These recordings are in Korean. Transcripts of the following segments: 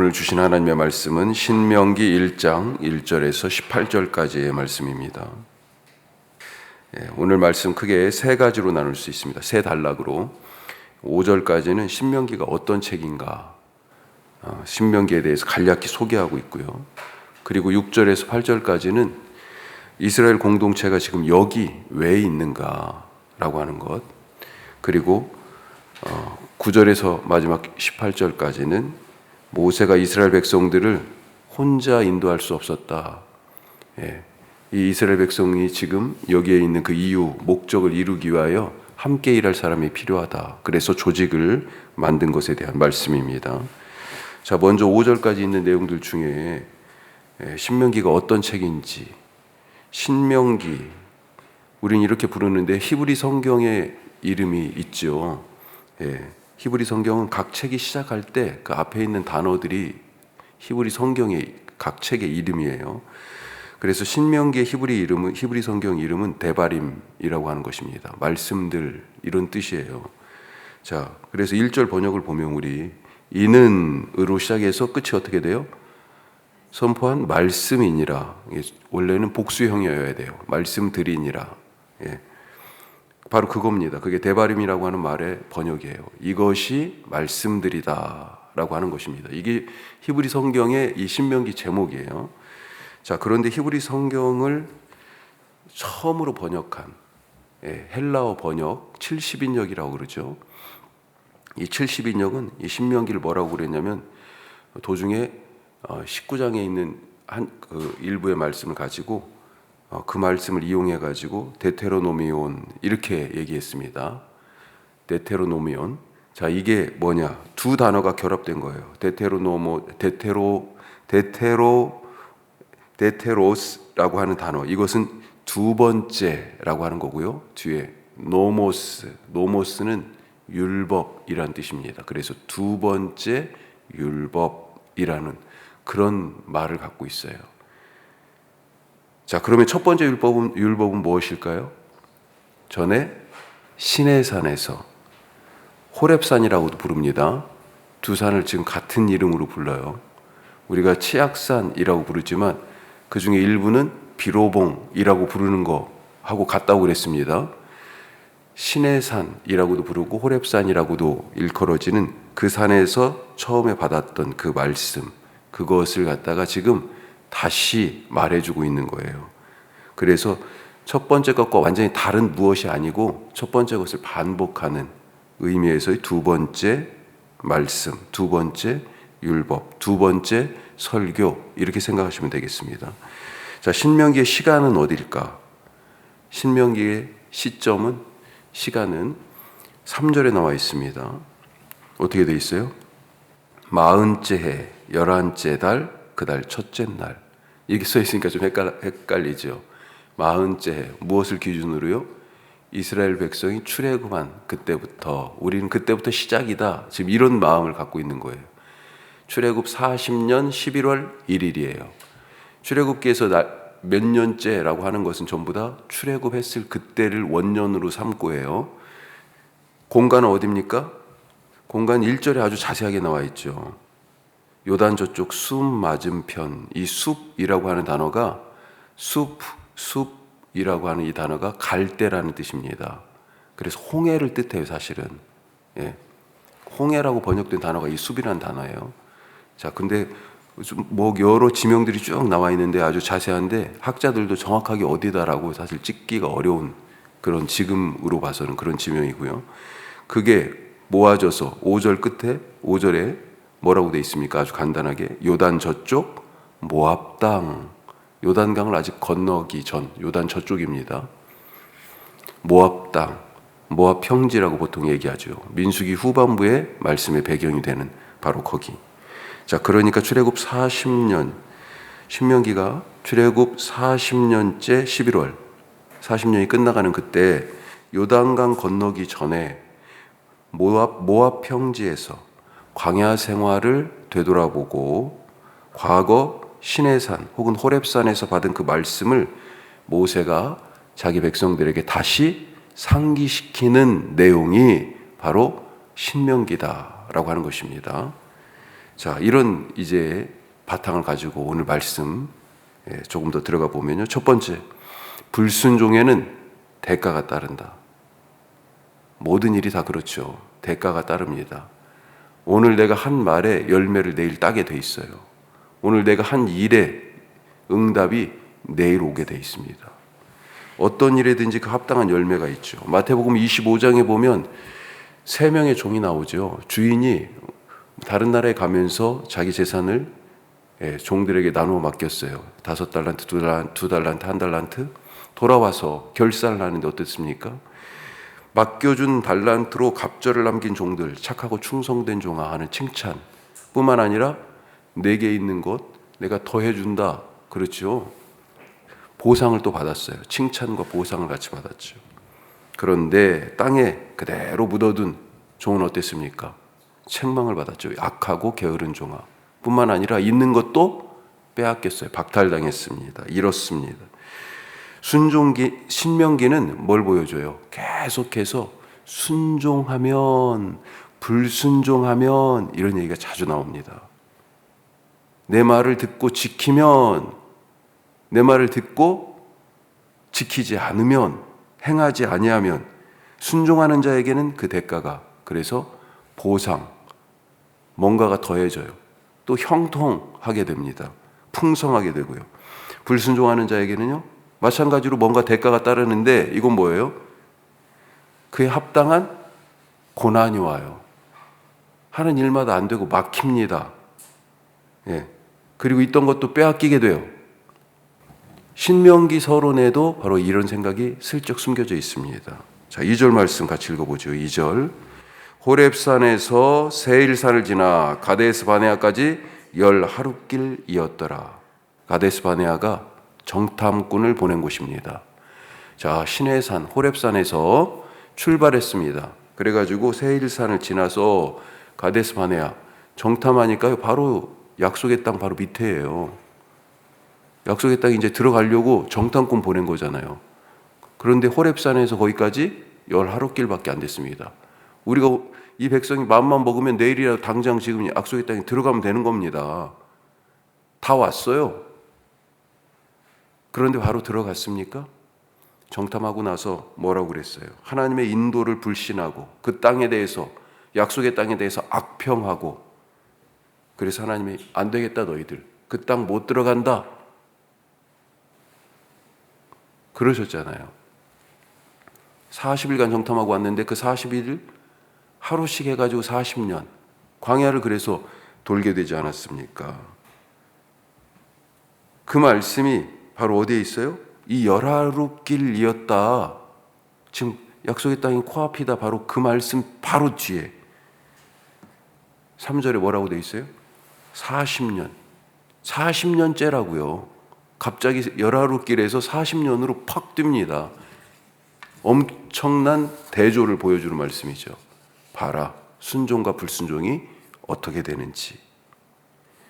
오늘 주신 하나님의 말씀은 신명기 1장 1절에서 18절까지의 말씀입니다. 오늘 말씀 크게 세 가지로 나눌 수 있습니다. 세 단락으로 5절까지는 신명기가 어떤 책인가, 신명기에 대해서 간략히 소개하고 있고요. 그리고 6절에서 8절까지는 이스라엘 공동체가 지금 여기 왜 있는가라고 하는 것, 그리고 9절에서 마지막 18절까지는 모세가 이스라엘 백성들을 혼자 인도할 수 없었다. 이 이스라엘 백성이 지금 여기에 있는 그 이유, 목적을 이루기 위하여 함께 일할 사람이 필요하다. 그래서 조직을 만든 것에 대한 말씀입니다. 자, 먼저 5절까지 있는 내용들 중에 신명기가 어떤 책인지, 신명기, 우린 이렇게 부르는데 히브리 성경의 이름이 있죠. 히브리 성경은 각 책이 시작할 때 그 앞에 있는 단어들이 히브리 성경의 각 책의 이름이에요. 그래서 신명기의 히브리 성경 이름은 데바림이라고 하는 것입니다. 말씀들, 이런 뜻이에요. 자, 그래서 1절 번역을 보면 우리 이는으로 시작해서 끝이 어떻게 돼요? 선포한 말씀이니라. 원래는 복수형이어야 돼요. 말씀드리니라. 바로 그겁니다. 그게 데바림이라고 하는 말의 번역이에요. 이것이 말씀들이다 라고 하는 것입니다. 이게 히브리 성경의 이 신명기 제목이에요. 자, 그런데 히브리 성경을 처음으로 번역한 헬라어 번역 70인역이라고 그러죠. 이 70인역은 이 신명기를 뭐라고 그랬냐면 도중에 19장에 있는 그 일부의 말씀을 가지고 그 말씀을 이용해 가지고 데테로노미온 이렇게 얘기했습니다. 데테로노미온. 자, 이게 뭐냐? 두 단어가 결합된 거예요. 데테로스라고 하는 단어. 이것은 두 번째라고 하는 거고요. 뒤에 노모스는 율법이라는 뜻입니다. 그래서 두 번째 율법이라는 그런 말을 갖고 있어요. 자, 그러면 첫 번째 율법은 무엇일까요? 전에 시내산에서 호렙산이라고도 부릅니다. 두 산을 지금 같은 이름으로 불러요. 우리가 치악산이라고 부르지만 그 중에 일부는 비로봉이라고 부르는 거하고 같다고 그랬습니다. 시내산이라고도 부르고 호렙산이라고도 일컬어지는 그 산에서 처음에 받았던 그 말씀, 그것을 갖다가 지금 다시 말해주고 있는 거예요. 그래서 첫 번째 것과 완전히 다른 무엇이 아니고 첫 번째 것을 반복하는 의미에서의 두 번째 말씀, 두 번째 율법, 두 번째 설교, 이렇게 생각하시면 되겠습니다. 자, 신명기의 시간은 어디일까? 신명기의 시간은 3절에 나와 있습니다. 어떻게 돼 있어요? 40째 해, 11째 달, 그 달 첫째 날. 이렇게 써 있으니까 좀 헷갈리죠. 40째 해, 무엇을 기준으로요? 이스라엘 백성이 출애굽한 그때부터, 우리는 그때부터 시작이다, 지금 이런 마음을 갖고 있는 거예요. 출애굽 40년 11월 1일이에요. 출애굽기에서 몇 년째라고 하는 것은 전부 다 출애굽했을 그때를 원년으로 삼고 해요. 공간은 어디입니까? 공간 1절에 아주 자세하게 나와 있죠. 요단 저쪽 숲 맞은편, 이 숲이라고 하는 단어가 숲이라고 하는 이 단어가 갈대라는 뜻입니다. 그래서 홍해를 뜻해요, 사실은. 홍해라고 번역된 단어가 이 숲이라는 단어예요. 자, 근데 뭐 여러 지명들이 쭉 나와 있는데 아주 자세한데 학자들도 정확하게 어디다라고 사실 찍기가 어려운 그런, 지금으로 봐서는 그런 지명이고요. 그게 모아져서 5절 끝에 5절에 뭐라고 돼 있습니까? 아주 간단하게 요단 저쪽 모압 땅, 요단강을 아직 건너기 전 요단 저쪽입니다. 모압 땅, 모압 평지라고 보통 얘기하죠. 민수기 후반부의 말씀의 배경이 되는 바로 거기. 자, 그러니까 출애굽 40년, 신명기가 출애굽 40년째 11월, 40년이 끝나가는 그때 요단강 건너기 전에 모압 평지에서 광야 생활을 되돌아보고 과거 시내산 혹은 호렙산에서 받은 그 말씀을 모세가 자기 백성들에게 다시 상기시키는 내용이 바로 신명기다라고 하는 것입니다. 자, 이런 이제 바탕을 가지고 오늘 말씀 조금 더 들어가 보면요. 첫 번째, 불순종에는 대가가 따른다. 모든 일이 다 그렇죠. 대가가 따릅니다. 오늘 내가 한 말에 열매를 내일 따게 돼 있어요. 오늘 내가 한 일에 응답이 내일 오게 돼 있습니다. 어떤 일에든지 그 합당한 열매가 있죠. 마태복음 25장에 보면 3명의 종이 나오죠. 주인이 다른 나라에 가면서 자기 재산을 종들에게 나누어 맡겼어요. 5달란트, 2달란트, 1달란트. 돌아와서 결산을 하는데 어땠습니까? 맡겨준 달란트로 갑절을 남긴 종들, 착하고 충성된 종아 하는 칭찬 뿐만 아니라 내게 있는 것 내가 더해준다. 그렇죠. 보상을 또 받았어요. 칭찬과 보상을 같이 받았죠. 그런데 땅에 그대로 묻어둔 종은 어땠습니까? 책망을 받았죠. 악하고 게으른 종아 뿐만 아니라 있는 것도 빼앗겼어요. 박탈당했습니다. 이렇습니다. 신명기는 뭘 보여줘요? 계속해서 순종하면, 불순종하면 이런 얘기가 자주 나옵니다. 내 말을 듣고 지키면, 내 말을 듣고 지키지 않으면, 행하지 아니하면 순종하는 자에게는 그 대가가, 그래서 보상, 뭔가가 더해져요. 또 형통하게 됩니다. 풍성하게 되고요. 불순종하는 자에게는요, 마찬가지로 뭔가 대가가 따르는데 이건 뭐예요? 그에 합당한 고난이 와요. 하는 일마다 안 되고 막힙니다. 그리고 있던 것도 빼앗기게 돼요. 신명기 서론에도 바로 이런 생각이 슬쩍 숨겨져 있습니다. 자, 2절 말씀 같이 읽어보죠. 2절. 호렙산에서 세일산을 지나 가데스 바네아까지 10하룻길이었더라. 가데스 바네아가 정탐꾼을 보낸 곳입니다. 자, 시내산 호렙산에서 출발했습니다. 그래가지고 세일산을 지나서 가데스 바네아 정탐하니까요, 바로 약속의 땅 바로 밑에예요. 약속의 땅에 이제 들어가려고 정탐꾼 보낸 거잖아요. 그런데 호렙산에서 거기까지 10하룻길밖에 안 됐습니다. 우리가 이 백성이 마음만 먹으면 내일이라도 당장 지금 약속의 땅에 들어가면 되는 겁니다. 다 왔어요. 그런데 바로 들어갔습니까? 정탐하고 나서 뭐라고 그랬어요? 하나님의 인도를 불신하고 그 땅에 대해서, 약속의 땅에 대해서 악평하고, 그래서 하나님이 안 되겠다 너희들 그 땅 못 들어간다 그러셨잖아요. 40일간 정탐하고 왔는데 그 40일 하루씩 해가지고 40년 광야를 그래서 돌게 되지 않았습니까? 그 말씀이 바로 어디에 있어요? 이 10하룻길이었다. 지금 약속의 땅이 코앞이다. 바로 그 말씀 바로 뒤에 3절에 뭐라고 돼 있어요? 40년 40년째라고요. 갑자기 10하룻길에서 40년으로 팍 뜁니다. 엄청난 대조를 보여주는 말씀이죠. 봐라, 순종과 불순종이 어떻게 되는지.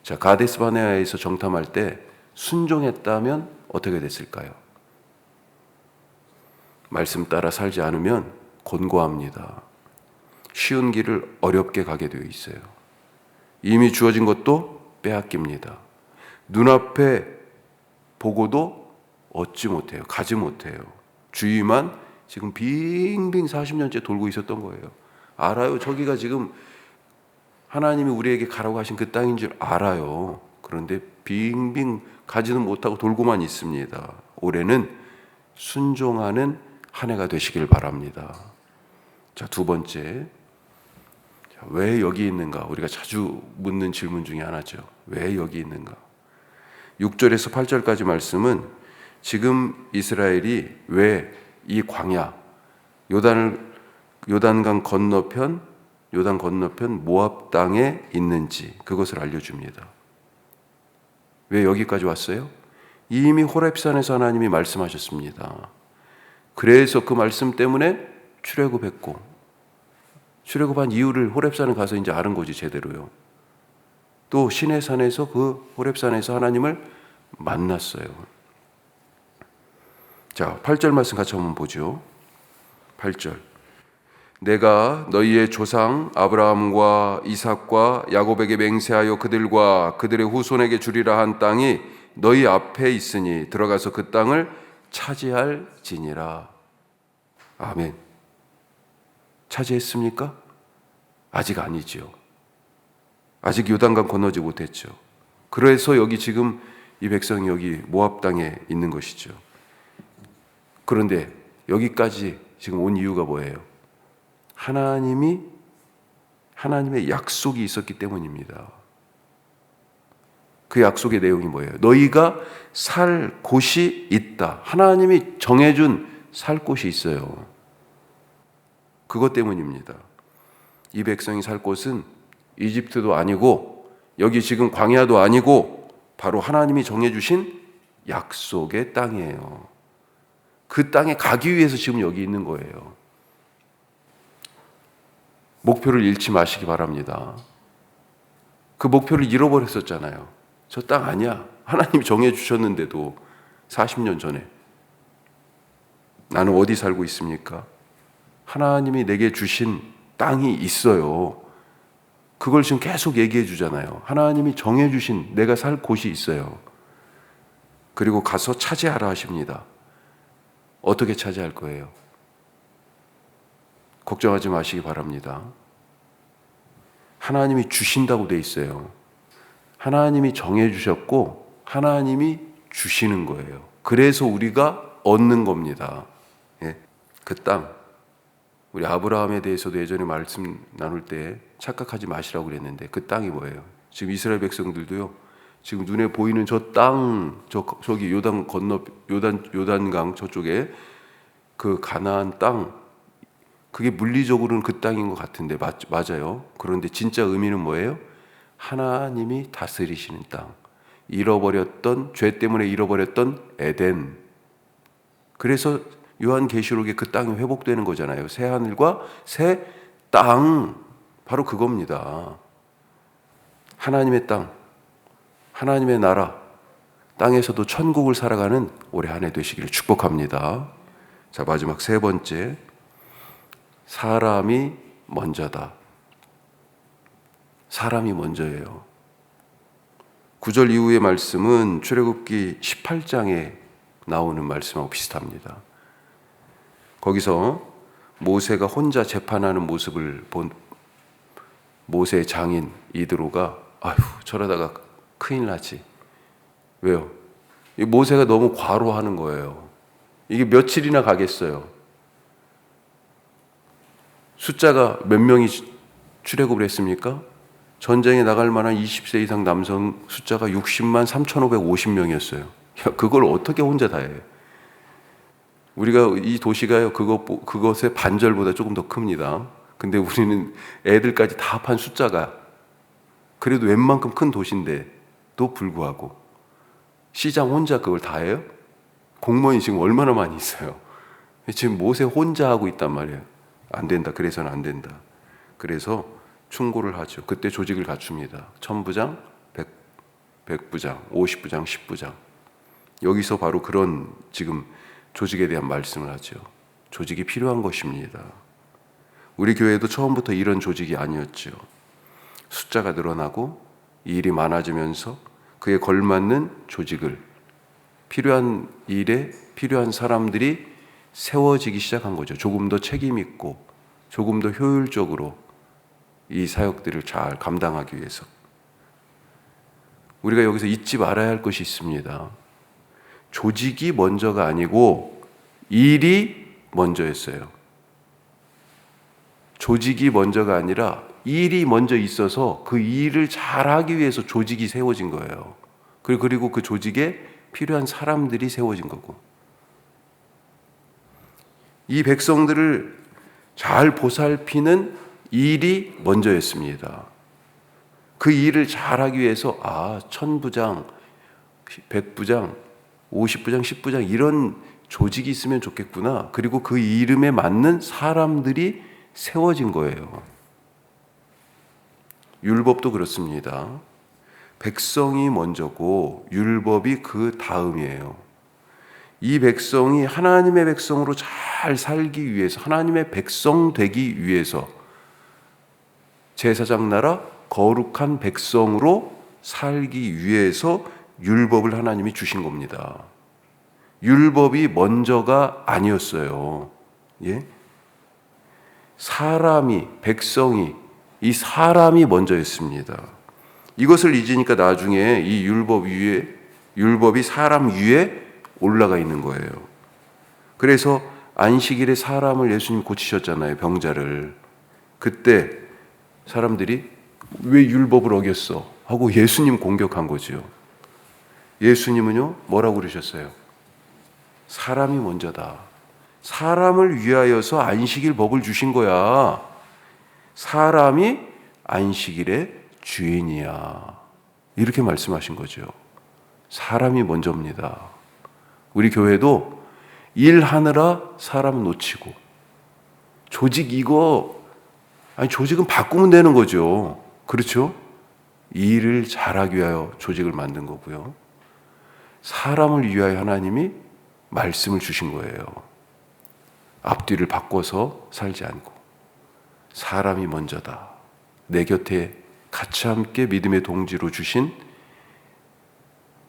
자, 가데스 바네아에서 정탐할 때 순종했다면 어떻게 됐을까요? 말씀 따라 살지 않으면 곤고합니다. 쉬운 길을 어렵게 가게 되어 있어요. 이미 주어진 것도 빼앗깁니다. 눈앞에 보고도 얻지 못해요. 가지 못해요. 주위만 지금 빙빙 40년째 돌고 있었던 거예요. 알아요. 저기가 지금 하나님이 우리에게 가라고 하신 그 땅인 줄 알아요. 그런데 빙빙 가지는 못하고 돌고만 있습니다. 올해는 순종하는 한 해가 되시길 바랍니다. 자, 두 번째. 왜 여기 있는가? 우리가 자주 묻는 질문 중에 하나죠. 왜 여기 있는가? 6절에서 8절까지 말씀은 지금 이스라엘이 왜 이 광야, 요단 건너편 모압 땅에 있는지 그것을 알려줍니다. 왜 여기까지 왔어요? 이미 호렙산에서 하나님이 말씀하셨습니다. 그래서 그 말씀 때문에 출애굽했고, 출애굽한 이유를 호렙산에 가서 이제 아는 거지 제대로요. 또 시내산에서 그 호렙산에서 하나님을 만났어요. 자, 8절 말씀 같이 한번 보죠. 8절. 내가 너희의 조상 아브라함과 이삭과 야곱에게 맹세하여 그들과 그들의 후손에게 주리라 한 땅이 너희 앞에 있으니 들어가서 그 땅을 차지할지니라. 아멘. 차지했습니까? 아직 아니지요. 아직 요단강 건너지 못했죠. 그래서 여기 지금 이 백성이 여기 모압 땅에 있는 것이죠. 그런데 여기까지 지금 온 이유가 뭐예요? 하나님의 약속이 있었기 때문입니다. 그 약속의 내용이 뭐예요? 너희가 살 곳이 있다. 하나님이 정해준 살 곳이 있어요. 그것 때문입니다. 이 백성이 살 곳은 이집트도 아니고 여기 지금 광야도 아니고 바로 하나님이 정해주신 약속의 땅이에요. 그 땅에 가기 위해서 지금 여기 있는 거예요. 목표를 잃지 마시기 바랍니다. 그 목표를 잃어버렸었잖아요. 저 땅 아니야. 하나님이 정해주셨는데도 40년 전에. 나는 어디 살고 있습니까? 하나님이 내게 주신 땅이 있어요. 그걸 지금 계속 얘기해 주잖아요. 하나님이 정해주신 내가 살 곳이 있어요. 그리고 가서 차지하라 하십니다. 어떻게 차지할 거예요? 걱정하지 마시기 바랍니다. 하나님이 주신다고 돼 있어요. 하나님이 정해주셨고 하나님이 주시는 거예요. 그래서 우리가 얻는 겁니다. 예. 그 땅, 우리 아브라함에 대해서도 예전에 말씀 나눌 때 착각하지 마시라고 그랬는데 그 땅이 뭐예요? 지금 이스라엘 백성들도요. 지금 눈에 보이는 저 땅, 저기 요단 건너 요단강 저쪽에 그 가나안 땅, 그게 물리적으로는 그 땅인 것 같은데 맞아요. 그런데 진짜 의미는 뭐예요? 하나님이 다스리시는 땅. 죄 때문에 잃어버렸던 에덴. 그래서 요한계시록에 그 땅이 회복되는 거잖아요. 새 하늘과 새 땅. 바로 그겁니다. 하나님의 땅, 하나님의 나라, 땅에서도 천국을 살아가는 올해 한 해 되시기를 축복합니다. 자, 마지막 세 번째. 사람이 먼저다. 사람이 먼저예요. 9절 이후의 말씀은 출애굽기 18장에 나오는 말씀하고 비슷합니다. 거기서 모세가 혼자 재판하는 모습을 본 모세의 장인 이드로가 아휴 저러다가 큰일 나지. 왜요? 이 모세가 너무 과로하는 거예요. 이게 며칠이나 가겠어요. 숫자가 몇 명이 출애굽을 했습니까? 전쟁에 나갈 만한 20세 이상 남성 숫자가 60만 3,550명이었어요. 야, 그걸 어떻게 혼자 다 해? 우리가 이 도시가요, 그것의 반절보다 조금 더 큽니다. 근데 우리는 애들까지 다 합한 숫자가 그래도 웬만큼 큰 도시인데도 불구하고 시장 혼자 그걸 다 해요? 공무원이 지금 얼마나 많이 있어요? 지금 모세 혼자 하고 있단 말이에요. 안 된다. 그래서는 안 된다. 그래서 충고를 하죠. 그때 조직을 갖춥니다. 1000부장, 100부장, 50부장, 10부장. 여기서 바로 그런 지금 조직에 대한 말씀을 하죠. 조직이 필요한 것입니다. 우리 교회도 처음부터 이런 조직이 아니었죠. 숫자가 늘어나고 일이 많아지면서 그에 걸맞는 조직을 필요한 일에 필요한 사람들이 세워지기 시작한 거죠. 조금 더 책임 있고 조금 더 효율적으로 이 사역들을 잘 감당하기 위해서. 우리가 여기서 잊지 말아야 할 것이 있습니다. 조직이 먼저가 아니고 일이 먼저였어요. 조직이 먼저가 아니라 일이 먼저 있어서 그 일을 잘하기 위해서 조직이 세워진 거예요. 그리고 그 조직에 필요한 사람들이 세워진 거고. 이 백성들을 잘 보살피는 일이 먼저였습니다. 그 일을 잘하기 위해서 1000부장, 100부장, 50부장, 10부장 이런 조직이 있으면 좋겠구나. 그리고 그 이름에 맞는 사람들이 세워진 거예요. 율법도 그렇습니다. 백성이 먼저고 율법이 그 다음이에요. 이 백성이 하나님의 백성으로 잘 살기 위해서, 하나님의 백성 되기 위해서, 제사장 나라 거룩한 백성으로 살기 위해서 율법을 하나님이 주신 겁니다. 율법이 먼저가 아니었어요. 예? 사람이, 백성이, 이 사람이 먼저였습니다. 이것을 잊으니까 나중에 이 율법이 사람 위에 올라가 있는 거예요. 그래서 안식일에 사람을 예수님 고치셨잖아요, 병자를. 그때 사람들이 왜 율법을 어겼어? 하고 예수님 공격한 거죠. 예수님은요, 뭐라고 그러셨어요? 사람이 먼저다. 사람을 위하여서 안식일 법을 주신 거야. 사람이 안식일의 주인이야. 이렇게 말씀하신 거죠. 사람이 먼저입니다. 우리 교회도 일하느라 사람 놓치고, 조직은 바꾸면 되는 거죠. 그렇죠? 일을 잘하기 위하여 조직을 만든 거고요. 사람을 위하여 하나님이 말씀을 주신 거예요. 앞뒤를 바꿔서 살지 않고 사람이 먼저다. 내 곁에 같이 함께 믿음의 동지로 주신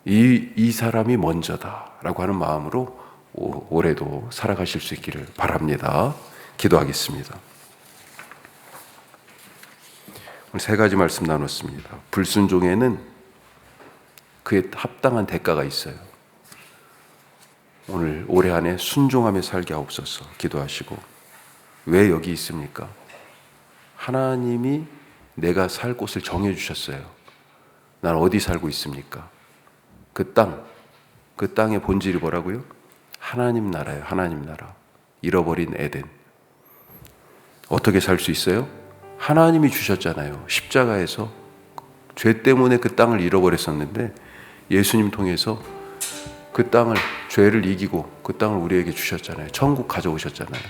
이 사람이 먼저다라고 하는 마음으로 올해도 살아가실 수 있기를 바랍니다. 기도하겠습니다. 오늘 세 가지 말씀 나눴습니다. 불순종에는 그에 합당한 대가가 있어요. 오늘 올해 안에 순종하며 살게 하옵소서 기도하시고, 왜 여기 있습니까? 하나님이 내가 살 곳을 정해주셨어요. 난 어디 살고 있습니까? 그 땅의 본질이 뭐라고요? 하나님 나라예요. 하나님 나라. 잃어버린 에덴. 어떻게 살 수 있어요? 하나님이 주셨잖아요. 십자가에서 죄 때문에 그 땅을 잃어버렸었는데 예수님 통해서 그 땅을, 죄를 이기고 그 땅을 우리에게 주셨잖아요. 천국 가져오셨잖아요.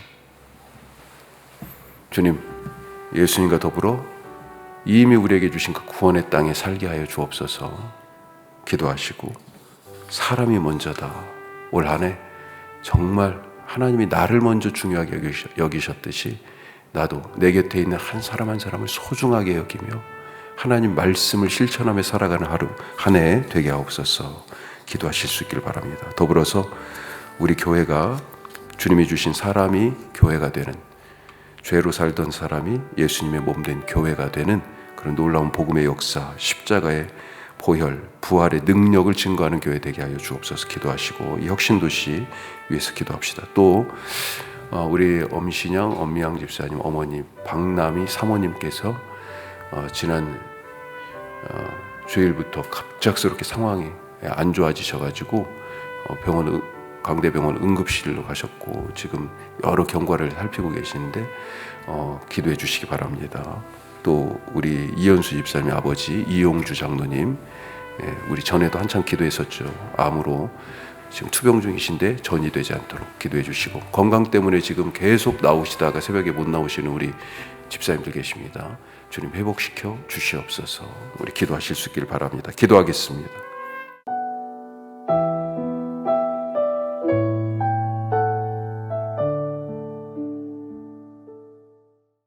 주님, 예수님과 더불어 이미 우리에게 주신 그 구원의 땅에 살게 하여 주옵소서 기도하시고, 사람이 먼저다. 올 한 해 정말 하나님이 나를 먼저 중요하게 여기셨듯이 나도 내 곁에 있는 한 사람 한 사람을 소중하게 여기며 하나님 말씀을 실천하며 살아가는 하루 한 해 되게 하옵소서 기도하실 수 있기를 바랍니다. 더불어서 우리 교회가 주님이 주신 사람이 교회가 되는, 죄로 살던 사람이 예수님의 몸된 교회가 되는 그런 놀라운 복음의 역사, 십자가의 보혈, 부활의 능력을 증거하는 교회 되게 하여 주옵소서 기도하시고, 이 혁신도시 위해서 기도합시다. 또 우리 엄신양, 엄미양 집사님 어머니 박남희 사모님께서 지난 주일부터 갑작스럽게 상황이 안 좋아지셔가지고 강대병원 응급실로 가셨고 지금 여러 경과를 살피고 계시는데 기도해 주시기 바랍니다. 또 우리 이현수 집사님 아버지 이용주 장로님, 우리 전에도 한참 기도했었죠. 암으로 지금 투병 중이신데 전이 되지 않도록 기도해 주시고, 건강 때문에 지금 계속 나오시다가 새벽에 못 나오시는 우리 집사님들 계십니다. 주님 회복시켜 주시옵소서. 우리 기도하실 수 있기를 바랍니다. 기도하겠습니다.